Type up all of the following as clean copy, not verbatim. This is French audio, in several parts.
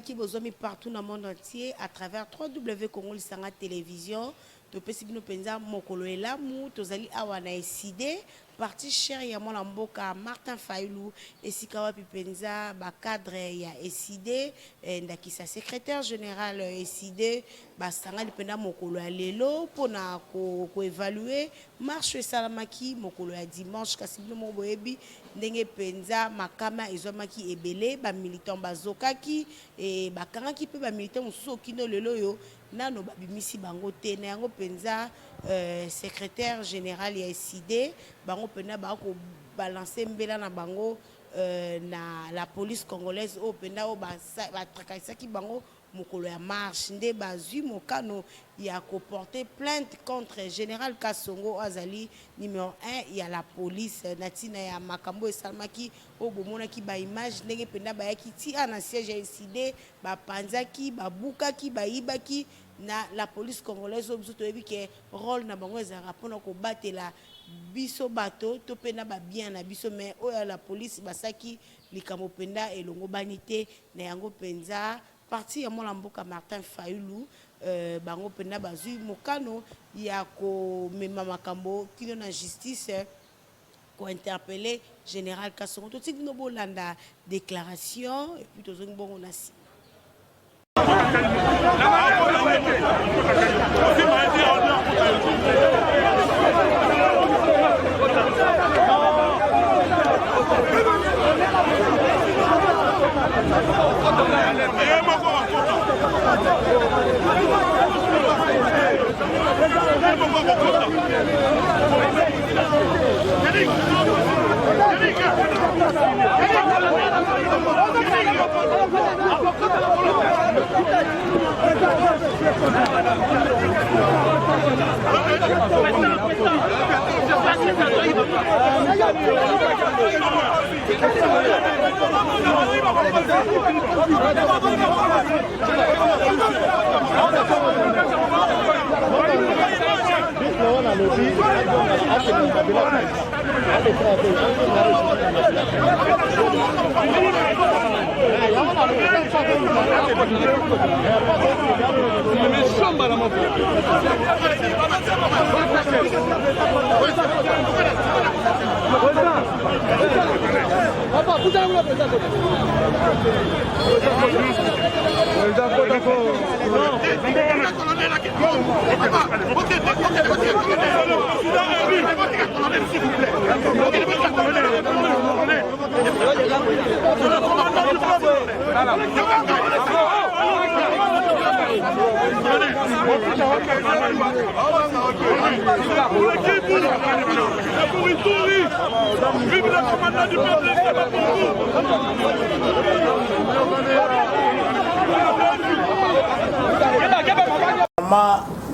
qui vous mis partout dans le monde entier à travers www.congo-lisanga télévision. Topesi bino penza mokolo elamu tozali awa na eside parti cher ya mwana mboka Martin Fayulu esika wapi penza ba cadre ya eside ndakisa secrétaire général eside basanga lipenda mokolo ya lelo pona ko évaluer marche salamaki mokolo ya dimanche kasi bino mo boyebi ndenge penza makama ezomaki ebele ba militant bazokaki e bakangaki pe ba militant mususu kino lelo yo nano babimisi bango te na yango penza secrétaire général ya SID bango pena ba ko balancer mbela na bango na la police congolaise o pena o ba trakisaki bango mokolo ya marche nde bazui mokano ya ko porter plainte contre général Kasongo azali numéro 1 ya la police natina ya makambo esalmaki o bomonaki ba image ndenge pena ba yaki ti ana siège ya SID ba panzaki ba bukaki ba ibaki na la police congolaise o biso toyebi ke rôle na bango ezalaka mpona kobatela biso bato to pena ba bien na biso mais oyo la police basaki likambo penda elongo bani te na yango penza parti ya mwana mboka Martin Fayulu bango pena bazui mokano ya ko mema makambo kino na justice ko interpeller général Kasongo to tiki no bolanda déclaration et puis tozongi bongo na si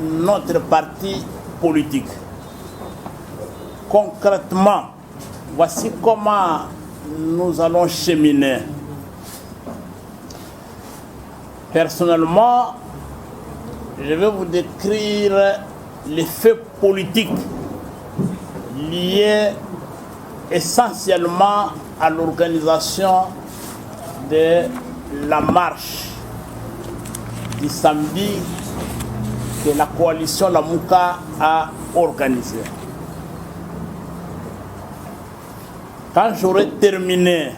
notre parti politique. Concrètement, voici comment nous allons cheminer. Personnellement, je vais vous décrire les faits politiques liés essentiellement à l'organisation de la marche du samedi que la coalition Lamuka a organisée. Quand j'aurai terminé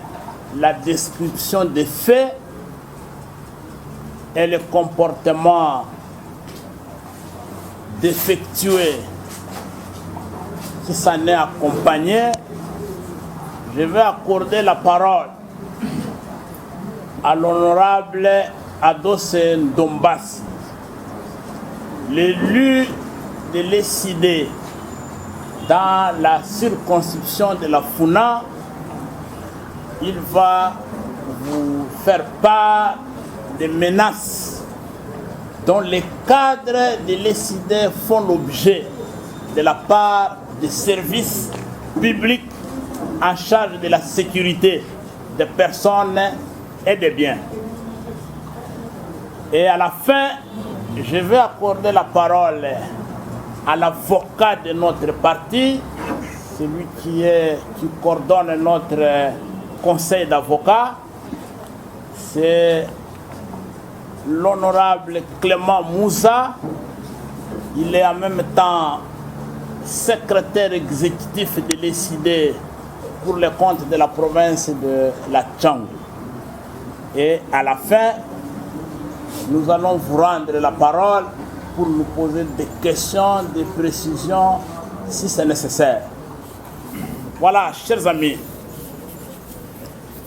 la description des faits et le comportement défectueux qui s'en est accompagné, je vais accorder la parole à l'honorable Ados Ndombasi, l'élu de l'ESID dans la circonscription de la Funa. Il va vous faire part des menaces dont les cadres de l'ESID font l'objet de la part des services publics en charge de la sécurité des personnes et des biens. Et à la fin, je vais accorder la parole à l'avocat de notre parti, celui qui coordonne notre conseil d'avocats, c'est l'honorable Clément Moussa. Il est en même temps secrétaire exécutif de l'ECID pour les comptes de la province de la Tchang. Et à la fin, nous allons vous rendre la parole pour nous poser des questions, des précisions, si c'est nécessaire. Voilà, chers amis,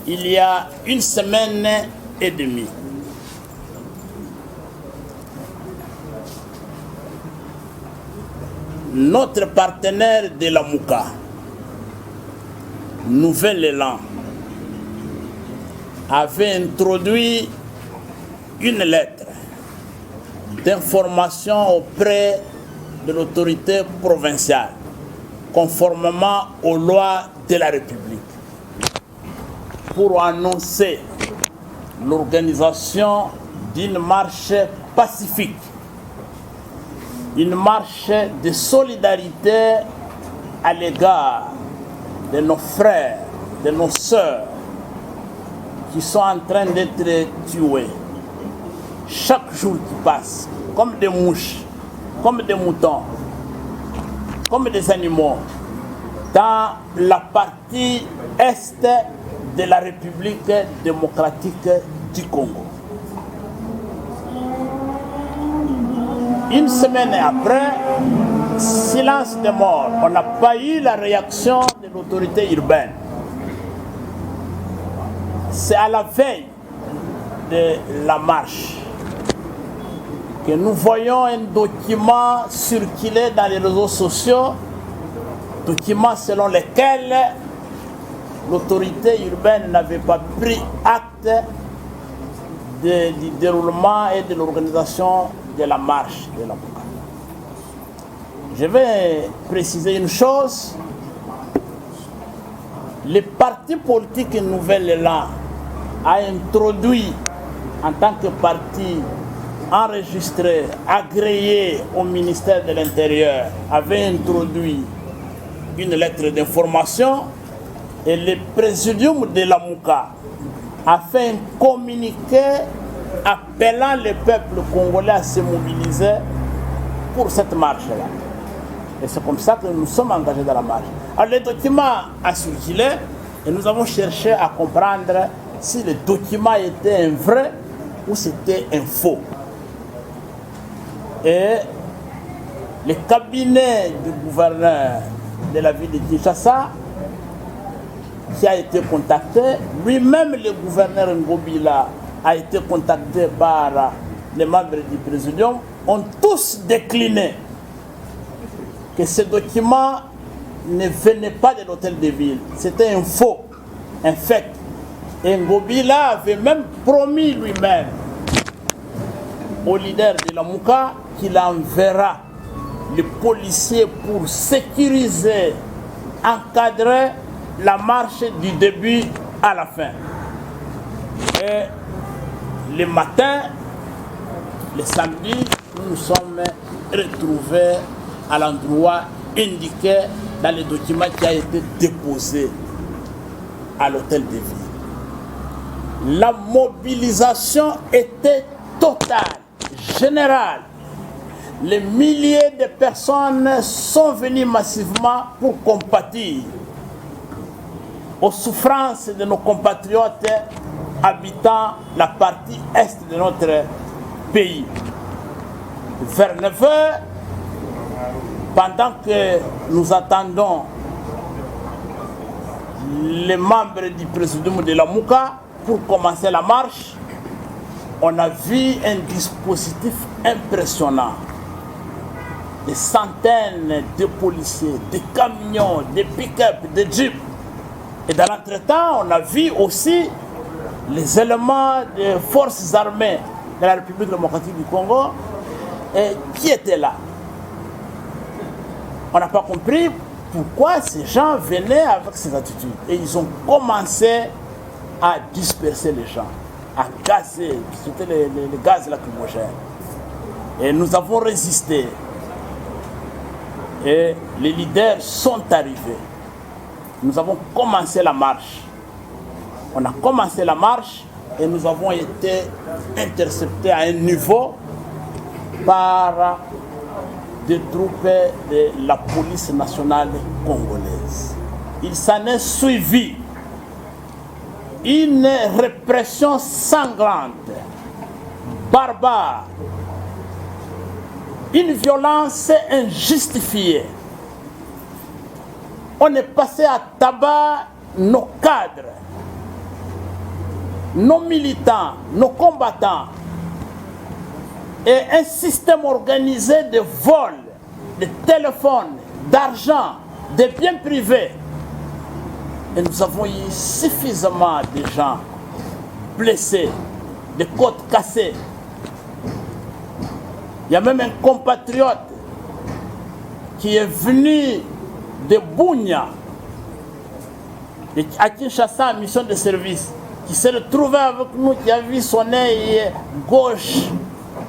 il y a une semaine et demie, notre partenaire de la Mouka, Nouvel Élan, avait introduit une lettre d'information auprès de l'autorité provinciale, conformément aux lois de la République, pour annoncer l'organisation d'une marche pacifique, une marche de solidarité à l'égard de nos frères, de nos sœurs qui sont en train d'être tués chaque jour qui passe, comme des mouches, comme des moutons, comme des animaux, dans la partie est de la République démocratique du Congo. Une semaine après, silence de mort. On n'a pas eu la réaction de l'autorité urbaine. C'est à la veille de la marche que nous voyons un document circuler dans les réseaux sociaux, document selon lequel l'autorité urbaine n'avait pas pris acte du déroulement et de l'organisation de la marche de la Mouka. Je vais préciser une chose. Le parti politique Nouvel Élan a introduit en tant que parti enregistré, agréé au ministère de l'Intérieur, avait introduit une lettre d'information et le présidium de la Mouka a fait un communiqué appelant le peuple congolais à se mobiliser pour cette marche-là. Et c'est comme ça que nous sommes engagés dans la marche. Alors le document a circulé et nous avons cherché à comprendre si le document était un vrai ou c'était un faux. Et le cabinet du gouverneur de la ville de Kinshasa, qui a été contacté, lui-même le gouverneur Ngobila a été contacté par les membres du présidium, ont tous décliné que ce document ne venait pas de l'hôtel de ville. C'était un faux, un fake. Et Ngobila avait même promis lui-même au leader de la Mouka qu'il enverra les policiers pour sécuriser, encadrer la marche du début à la fin. Et le matin, le samedi, nous nous sommes retrouvés à l'endroit indiqué dans le document qui a été déposé à l'hôtel de ville. La mobilisation était totale, générale. Les milliers de personnes sont venues massivement pour compatir aux souffrances de nos compatriotes habitant la partie est de notre pays. Vers 9 heures, pendant que nous attendons les membres du présidium de la Mouka pour commencer la marche, on a vu un dispositif impressionnant. Des centaines de policiers, des camions, des pick-up, des jeeps. Et dans l'entretemps, on a vu aussi les éléments des forces armées de la République démocratique du Congo qui étaient là. On n'a pas compris pourquoi ces gens venaient avec ces attitudes. Et ils ont commencé à disperser les gens, à gazer, c'était les gaz lacrymogènes. Et nous avons résisté. Et les leaders sont arrivés. Nous avons commencé la marche. On a commencé la marche et nous avons été interceptés à un niveau par des troupes de la police nationale congolaise. Il s'en est suivi une répression sanglante, barbare, une violence injustifiée. On est passé à tabac nos cadres, nos militants, nos combattants, et un système organisé de vol, de téléphones, d'argent, de biens privés. Et nous avons eu suffisamment de gens blessés, de côtes cassées. Il y a même un compatriote qui est venu de Bunia, à Kinshasa, en mission de service, qui s'est retrouvé avec nous, qui a vu son œil gauche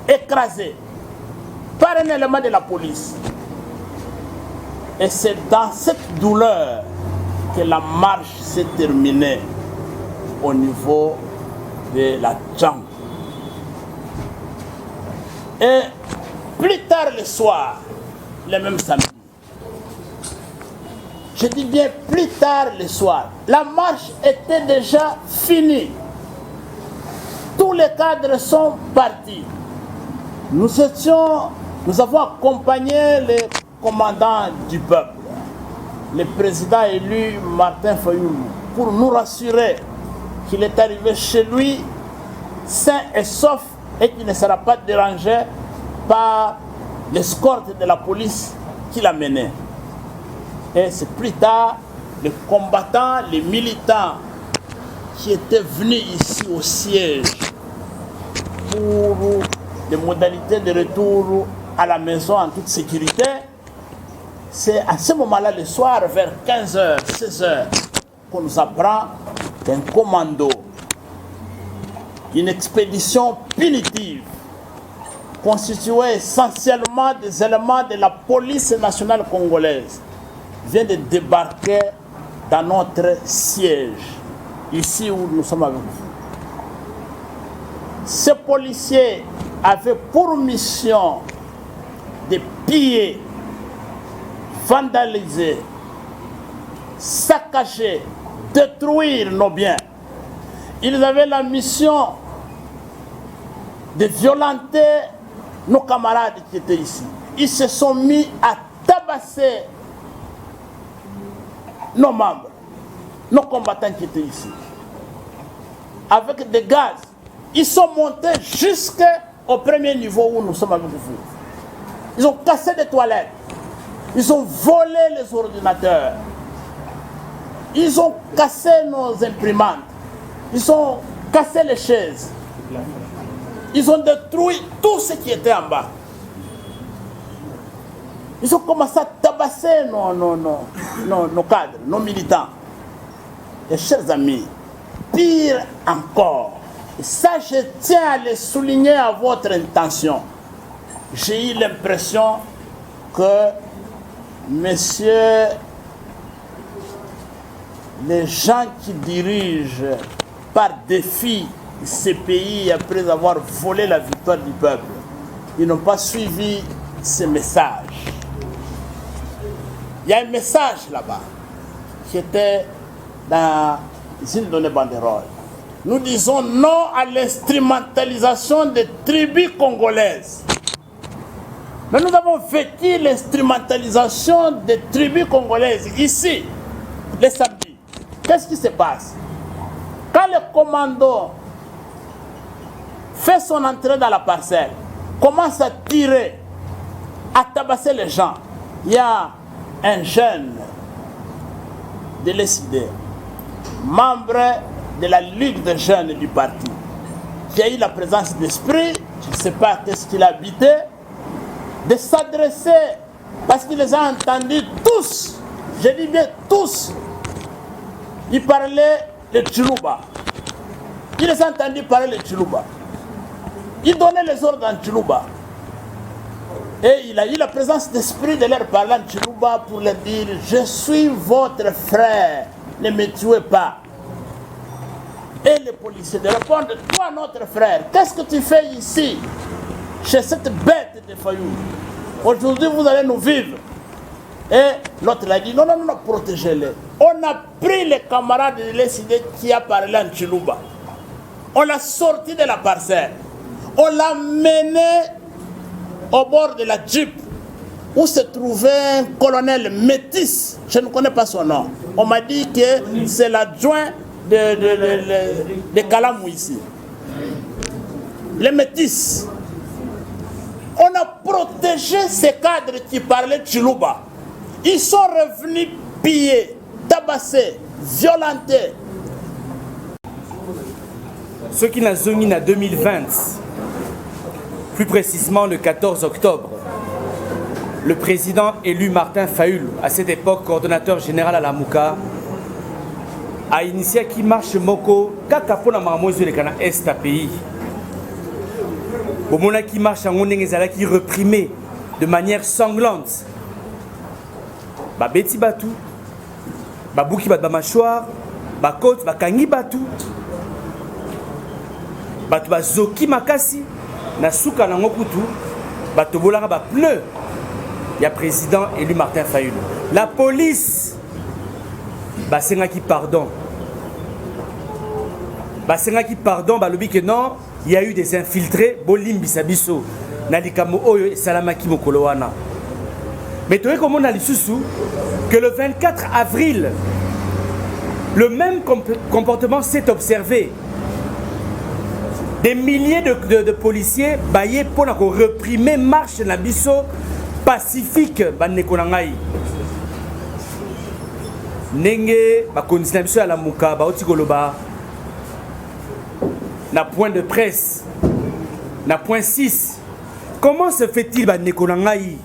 écrasé par un élément de la police. Et c'est dans cette douleur que la marche s'est terminée au niveau de la Django. Et plus tard le soir, le même samedi, je dis bien plus tard le soir, la marche était déjà finie. Tous les cadres sont partis. Nous avons accompagné le commandant du peuple, le président élu Martin Fayoulou, pour nous rassurer qu'il est arrivé chez lui sain et sauf et qu'il ne sera pas dérangé par l'escorte de la police qui l'a mené. Et c'est plus tard les combattants, les militants qui étaient venus ici au siège pour les modalités de retour à la maison en toute sécurité. C'est à ce moment-là, le soir, vers 15h, 16h, qu'on nous apprend qu'un commando, une expédition punitive, constituée essentiellement des éléments de la police nationale congolaise, vient de débarquer dans notre siège, ici où nous sommes avec vous. Ces policiers avaient pour mission de piller, vandaliser, saccager, détruire nos biens. Ils avaient la mission de violenter nos camarades qui étaient ici. Ils se sont mis à tabasser nos membres, nos combattants qui étaient ici, avec des gaz. Ils sont montés jusqu'au premier niveau où nous sommes avec vous. Ils ont cassé des toilettes. Ils ont volé les ordinateurs. Ils ont cassé nos imprimantes. Ils ont cassé les chaises. Ils ont détruit tout ce qui était en bas. Ils ont commencé à tabasser nos cadres, nos militants. Et chers amis, pire encore, et ça je tiens à le souligner à votre intention, j'ai eu l'impression que messieurs, les gens qui dirigent par défi ces pays après avoir volé la victoire du peuple, ils n'ont pas suivi ce message. Il y a un message là-bas qui était dans une donnée banderole. Nous disons non à l'instrumentalisation des tribus congolaises. Mais nous avons vécu l'instrumentalisation des tribus congolaises ici, les samedis. Qu'est-ce qui se passe? Quand le commando fait son entrée dans la parcelle, commence à tirer, à tabasser les gens, il y a un jeune de l'ESID, membre de la Ligue des jeunes du parti, qui a eu la présence d'esprit, je ne sais pas qu'est-ce qu'il a habité, de s'adresser, parce qu'il les a entendus tous, je dis bien tous, il parlait le Tchilouba. Il les a entendus parler le Tchilouba. Il donnait les ordres en Tchilouba. Et il a eu la présence d'esprit de leur parler en Tchilouba pour leur dire: je suis votre frère, ne me tuez pas. et les policiers de répondre, toi notre frère, qu'est-ce que tu fais ici, chez cette bête de Fayou? Aujourd'hui vous allez nous vivre. Et l'autre l'a dit, non, non, non, protégez-les. On a pris les camarades de l'ESID qui a parlé en Chilouba. On l'a sorti de la parcelle. On l'a mené au bord de la Jeep où se trouvait un colonel métis. Je ne connais pas son nom. On m'a dit que c'est l'adjoint de Kalamou ici. Les métis. On a protégé ces cadres qui parlaient de Chilouba. Ils sont revenus piller, tabasser, violenter. Ceux qui n'ont zongi en 2020, plus précisément le 14 octobre, le président élu Martin Fayulu, à cette époque coordonnateur général à la Mouka, a initié qui marche moko kaka pona mamozo le kana est à pays. Bomona qui marche en onengezala qui reprimé de manière sanglante. Ba beti batu, ba buki ba mâchoire, ba côte, ba kangi batu. Batu ba zoki makasi na suka na ngokutu, ba tobolaka ba pneu. Il y a président élu Martin Fayulu. La police ba senga qui pardon. Ba senga qui pardon ba lobi que non, il y a eu des infiltrés bolimbi sabiso na likamo oyo salamaki mokolo wana. Mais tu sais comment on a l'issue que le 24 avril, le même comportement s'est observé. Des milliers de policiers baillés pour réprimer marche na biso pacifique banekonangai. Nenge ba kondisna biso à la Mouka ba otikoloba na point de presse na point 6. Comment se fait-il banekonangai?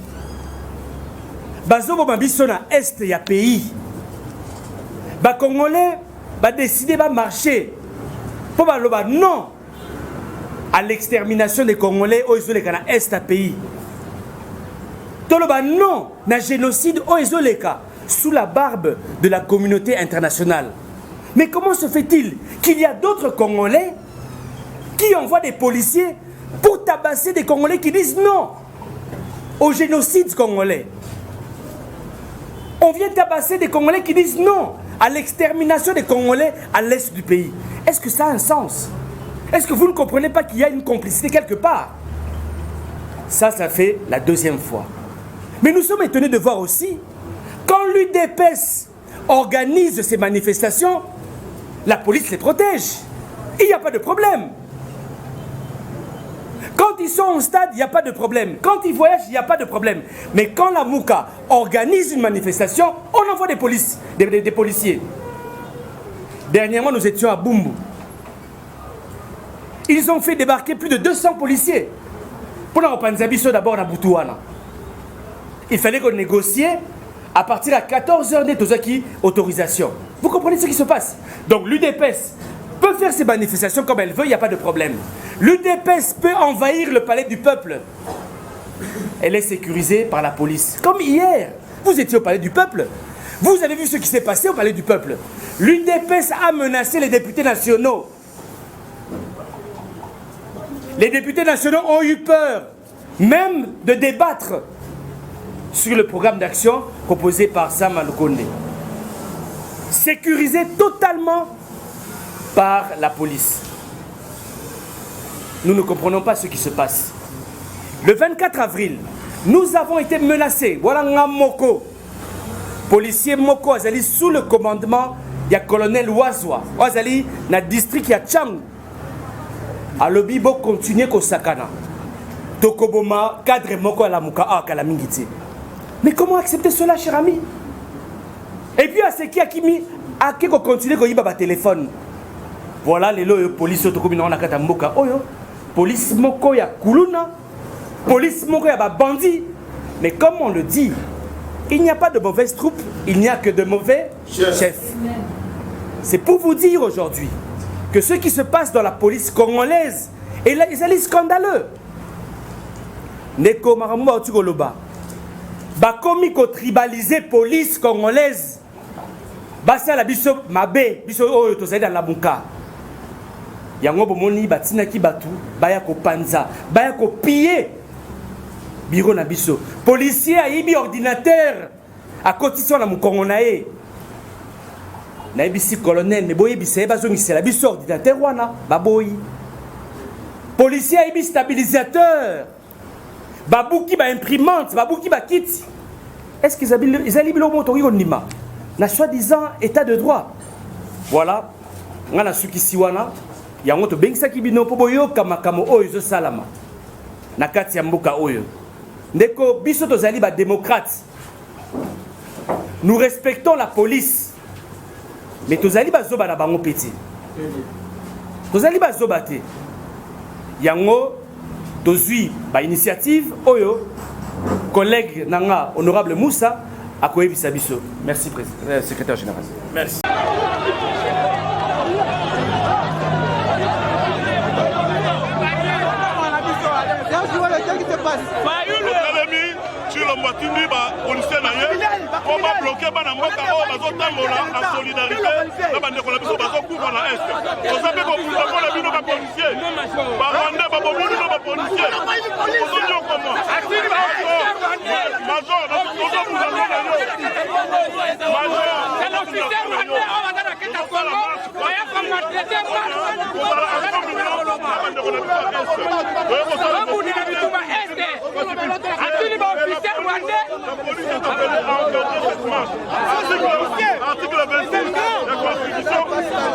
Bazobo babiso na est ya pays. Ba Congolais ba décider ba marcher pour ba loba non à l'extermination des Congolais au isolé kana est à pays. Toloba non na génocide au isolé sous la barbe de la communauté internationale. Mais comment se fait-il qu'il y a d'autres Congolais qui envoient des policiers pour tabasser des Congolais qui disent non au génocide congolais? On vient tabasser des Congolais qui disent non à l'extermination des Congolais à l'est du pays. Est-ce que ça a un sens? Est-ce que vous ne comprenez pas qu'il y a une complicité quelque part? Ça fait la deuxième fois. Mais nous sommes étonnés de voir aussi, quand l'UDPS organise ces manifestations, la police les protège. Il n'y a pas de problème. Quand ils sont au stade, il n'y a pas de problème. Quand ils voyagent, il n'y a pas de problème. Mais quand la Mouka organise une manifestation, on envoie des policiers. Dernièrement, nous étions à Bumbu. Ils ont fait débarquer plus de 200 policiers. Pour la Panzabiso d'abord à Boutouana. Il fallait qu'on négocie à partir de 14h des Tozaki autorisation. Vous comprenez ce qui se passe? Donc l'UDPS peut faire ses manifestations comme elle veut, il n'y a pas de problème. L'UDPS peut envahir le palais du peuple. Elle est sécurisée par la police. Comme hier, vous étiez au palais du peuple. Vous avez vu ce qui s'est passé au palais du peuple. L'UDPS a menacé les députés nationaux. Les députés nationaux ont eu peur, même de débattre sur le programme d'action proposé par Sam Lukonde. Sécurisé totalement par la police. Nous ne comprenons pas ce qui se passe. Le 24 avril, nous avons été menacés. Voilà un Moko. Policier Moko Azali sous le commandement du colonel Wazwa. Azali dans le district de Tchang. A lobibo continuer ko sakana. Tokoboma cadre Moko à la Mouka à Kalamingiti. Mais comment accepter cela, cher ami? Et puis à ce qui a mis à qui continuer ko yiba ba téléphone. Voilà les lois police autokomina na kata mboka oyo. Police Moko ya kuluna. Police Moko ya ba bandit. Mais comme on le dit, il n'y a pas de mauvaises troupes, il n'y a que de mauvais chefs. C'est pour vous dire aujourd'hui que ce qui se passe dans la police congolaise est scandaleux. Neko Maramou Aotukoloba. Bakomi ko tribaliser police congolaise. Basa la biso mabe, biso oyo to dans la Mouka. yango bomoni batinaki batu baya kopanza baya kopiller bureau na biso policier ayibi ordinateur akotisi wana mokongo na ye nayebisi colonel me boyebisa ye bazongisela biso ordinateur wana baboyi policier ayibi stabilisateur babuki baimprimante babuki bakiti est-ce qu'ils ezali biloko moto okoki kondima na soi-disant état de droit voilà nga nasukisi wana yango tobengisaki bino mpo boyoka makambo oyo ezosalama na kati ya mboka oyo ndeko biso tozali badémocrate nous respectons la police mais tozali bazoba na bango peti tozali bazoba te yango tozwi bainitiative oyo collègue nanga honorable Moussa akoyebisa biso merci secrétaire général Merci. Batindi ba policier na ye ko ba bloquer bana mboka o bazotambola en solidarité na bandeko na biso bazokufa na est tozape ko kufa ko na bino ba policier ba rwanda ba bomoni ba policier ozonyo komo major na kozo kuza na yo major c'est l'officier rwanda o bandana kita Congo oya ko maltraiter Article 26 de la Constitution,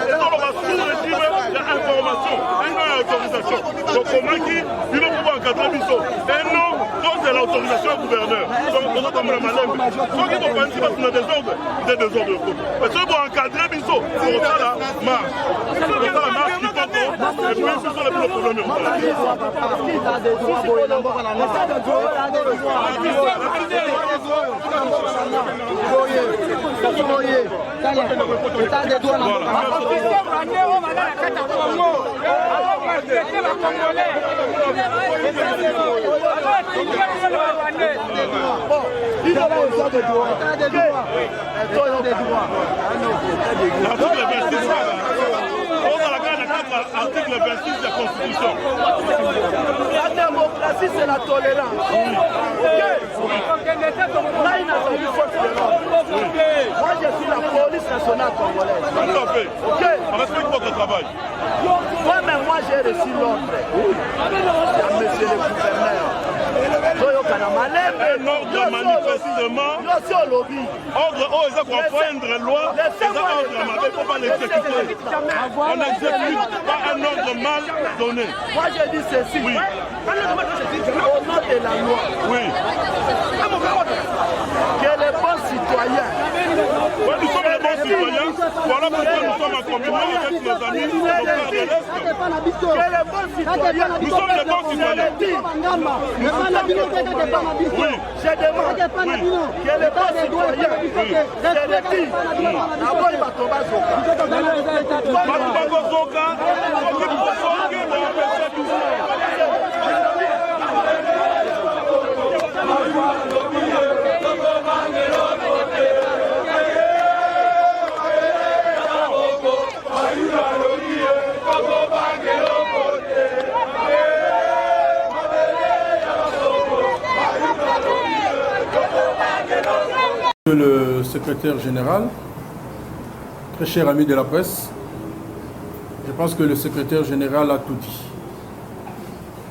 et on va sous régime d'information, une autorisation. Donc, comment qui, il va pouvoir encadrer Bissot. Et non, donc c'est l'autorisation au gouverneur. Donc, on a comme le malin. Ceux qui vont penser parce qu'on a des ordres de groupe. Mais ceux qui vont encadrer Bissot, c'est ça la marche. C'est ça la marche qui compte. Et puis, ce sont les plus problèmes. Article 26 de la Constitution. La démocratie, c'est la tolérance. Là, il n'a pas eu force de l'ordre. Moi, je suis la police nationale congolaise. Tout à fait. On respecte votre travail. Ouais, mais moi, j'ai reçu l'ordre. Il y a monsieur le gouverneur. Un ordre manifestement. Ordre, oh, ils ont comprendre la loi. Ils ont ordre, mais il ne faut pas l'exécuter. On n'exécute pas un ordre mal donné. Moi, je dis ceci. Oui. Au nom de la loi. Oui. Que les bons citoyens. Oui, nous sommes les bons citoyens. Voilà pourquoi nous sommes en communion avec nos amis, nos frères de l'Est. Que les bons citoyens. Nous sommes les bons citoyens. Oui, je demande que les bons citoyens. Je le dis. D'abord, il va tomber à Zoka. Le secrétaire général, très cher ami de la presse, je pense que le secrétaire général a tout dit.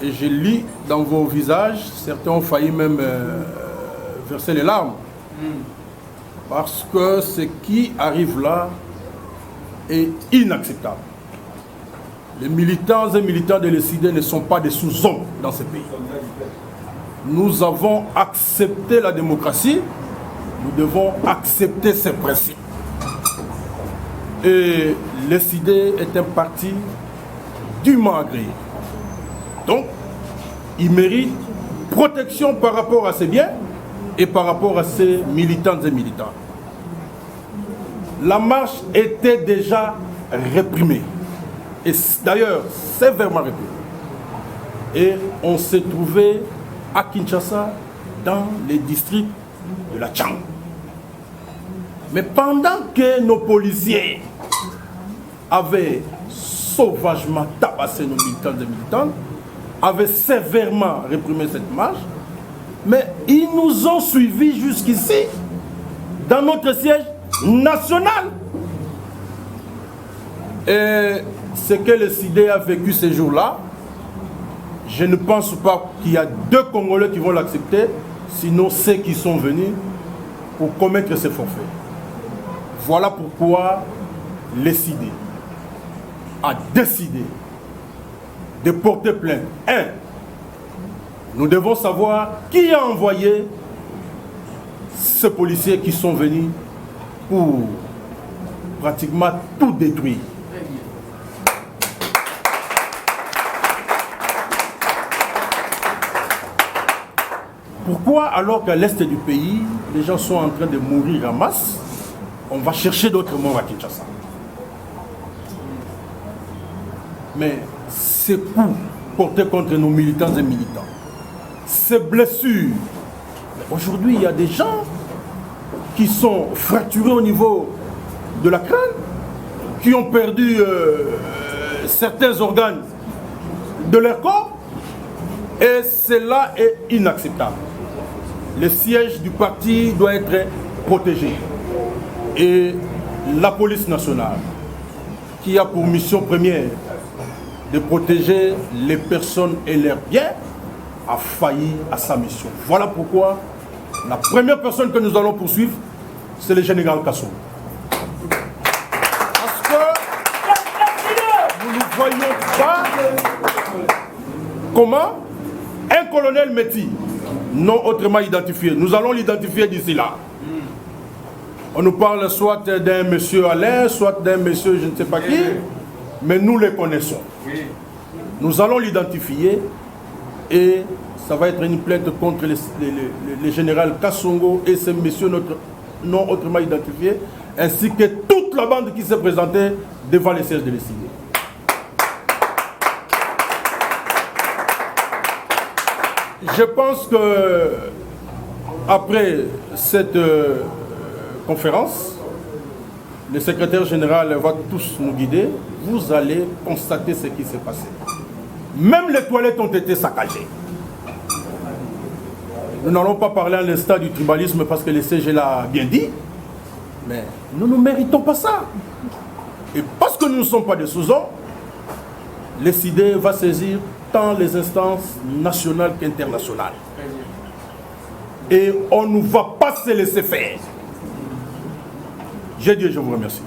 Et je lis dans vos visages, certains ont failli même verser les larmes. Parce que ce qui arrive là est inacceptable. Les militants et militants de l'ECD ne sont pas des sous-hommes dans ce pays. Nous avons accepté la démocratie. Nous devons accepter ces principes. Et l'ECD est un parti dûment agréé. Donc, il mérite protection par rapport à ses biens et par rapport à ses militantes et militants. La marche était déjà réprimée. Et d'ailleurs, sévèrement réprimée. Et on s'est trouvé à Kinshasa, dans les districts de la Tchang. Mais pendant que nos policiers avaient sauvagement tapé passé nos militants et militantes, avaient sévèrement réprimé cette marche, mais ils nous ont suivis jusqu'ici, dans notre siège national. Et ce que le CIDE a vécu ces jours-là, je ne pense pas qu'il y a 2 Congolais qui vont l'accepter, sinon ceux qui sont venus pour commettre ces forfaits. Voilà pourquoi le CIDE a décidé de porter plainte. 1. Nous devons savoir qui a envoyé ces policiers qui sont venus pour pratiquement tout détruire. Pourquoi, alors qu'à l'est du pays, les gens sont en train de mourir en masse, on va chercher d'autres morts à Kinshasa? Mais ces coups portés contre nos militants et militants, ces blessures, aujourd'hui il y a des gens qui sont fracturés au niveau de la crâne, qui ont perdu certains organes de leur corps, et cela est inacceptable. Le siège du parti doit être protégé. Et la police nationale, qui a pour mission première de protéger les personnes et leurs biens, a failli à sa mission. Voilà pourquoi la première personne que nous allons poursuivre, c'est le général Kassongo. Parce que nous ne voyons pas comment un colonel Métis, non autrement identifié, nous allons l'identifier d'ici là. On nous parle soit d'un monsieur Alain, soit d'un monsieur je ne sais pas qui, mais nous les connaissons. Nous allons l'identifier et ça va être une plainte contre le général Kassongo et ce monsieur non autrement identifié, ainsi que toute la bande qui s'est présentée devant les sièges de l'ECIDE. Je pense que après cette conférence, le secrétaire général va tous nous guider. Vous allez constater ce qui s'est passé. Même les toilettes ont été saccagées. Nous n'allons pas parler à l'instant du tribalisme parce que le CG l'a bien dit, mais nous ne méritons pas ça. Et parce que nous ne sommes pas des sous-hommes, le CIDE va saisir tant les instances nationales qu'internationales. Et on ne va pas se laisser faire. J'ai dit, je vous remercie.